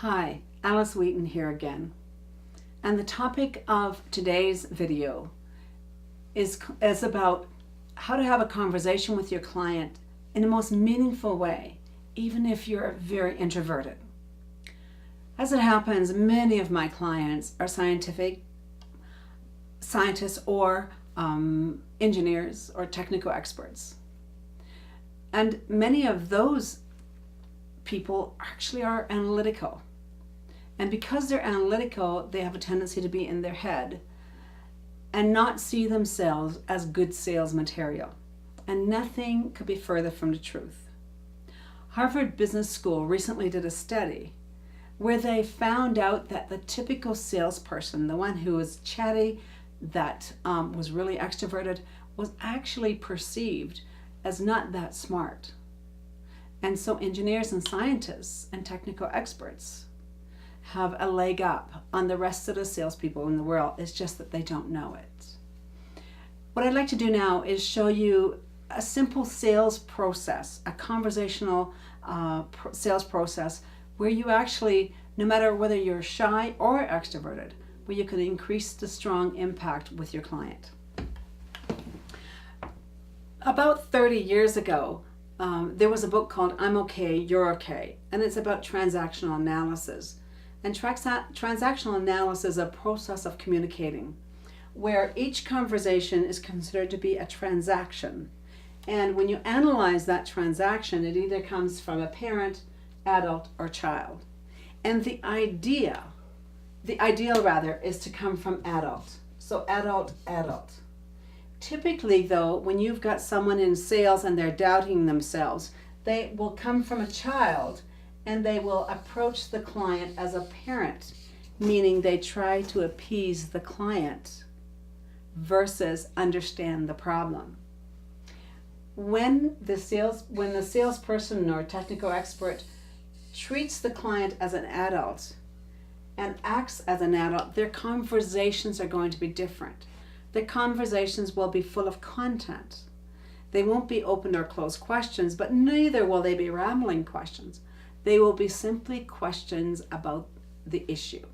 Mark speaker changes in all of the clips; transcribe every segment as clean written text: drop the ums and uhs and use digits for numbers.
Speaker 1: Hi, Alice Wheaton here again. And the topic of today's video is about how to have a conversation with your client in the most meaningful way, even if you're very introverted. As it happens, many of my clients are scientists or engineers or technical experts. And many of those people actually are analytical. And because they're analytical, they have a tendency to be in their head and not see themselves as good sales material. And nothing could be further from the truth. Harvard Business School recently did a study where they found out that the typical salesperson, the one who was chatty, that was really extroverted, was actually perceived as not that smart. And so engineers and scientists and technical experts have a leg up on the rest of the salespeople in the world. It's just that they don't know it. What I'd like to do now is show you a simple sales process, a conversational sales process where you actually, no matter whether you're shy or extroverted, where you can increase the strong impact with your client. About 30 years ago, there was a book called I'm Okay, You're Okay, and it's about transactional analysis. And transactional analysis is a process of communicating where each conversation is considered to be a transaction. And when you analyze that transaction, it either comes from a parent, adult, or child. And the ideal is to come from adult. So adult. Typically though, when you've got someone in sales and they're doubting themselves, they will come from a child and they will approach the client as a parent, meaning they try to appease the client versus understand the problem. When the salesperson or technical expert treats the client as an adult and acts as an adult, their conversations are going to be different. Their conversations will be full of content. They won't be open or closed questions, but neither will they be rambling questions. They will be simply questions about the issue.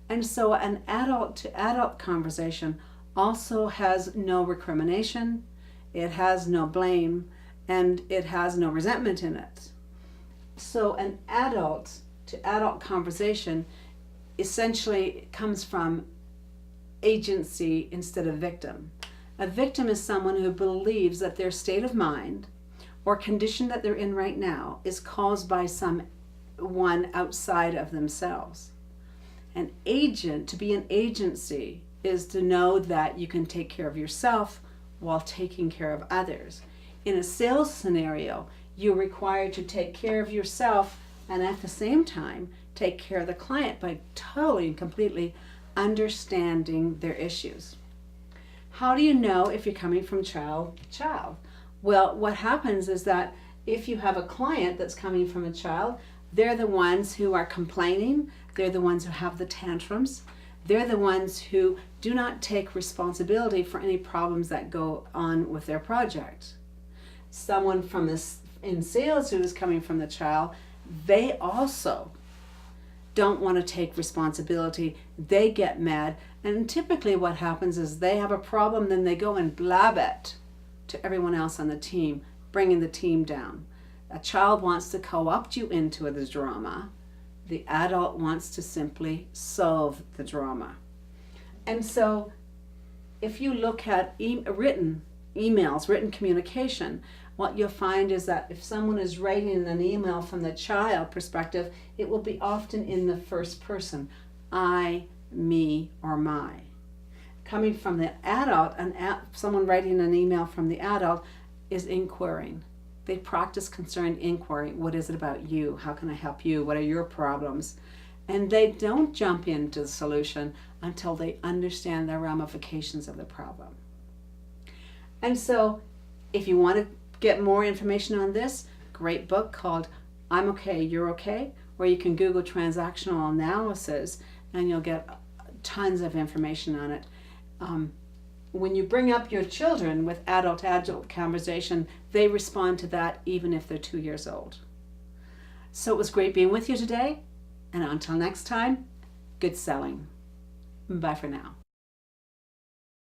Speaker 1: And so an adult to adult conversation also has no recrimination, it has no blame, and it has no resentment in it. So an adult to adult conversation essentially comes from agency instead of victim. A victim is someone who believes that their state of mind or condition that they're in right now is caused by someone outside of themselves. An agent, to be an agency, is to know that you can take care of yourself while taking care of others. In a sales scenario, you're required to take care of yourself and at the same time take care of the client by totally and completely understanding their issues. How do you know if you're coming from child to child? Well, what happens is that if you have a client that's coming from a child, they're the ones who are complaining, they're the ones who have the tantrums, they're the ones who do not take responsibility for any problems that go on with their project. Someone in sales who is coming from the child, they also don't want to take responsibility. They get mad, and typically what happens is they have a problem, then they go and blab it to everyone else on the team, bringing the team down. A child wants to co-opt you into the drama. The adult wants to simply solve the drama. And so if you look at written emails, written communication, what you'll find is that if someone is writing an email from the child perspective, it will be often in the first person, I, me, or my. Coming from the adult, someone writing an email from the adult is inquiring. They practice concerned inquiry. What is it about you? How can I help you? What are your problems? And they don't jump into the solution until they understand the ramifications of the problem. And so if you want to get more information on this, great book called I'm Okay, You're Okay, or you can Google transactional analysis and you'll get tons of information on it. When you bring up your children with adult-adult conversation, they respond to that even if they're 2 years old. So it was great being with you today. And until next time, good selling. Bye for now.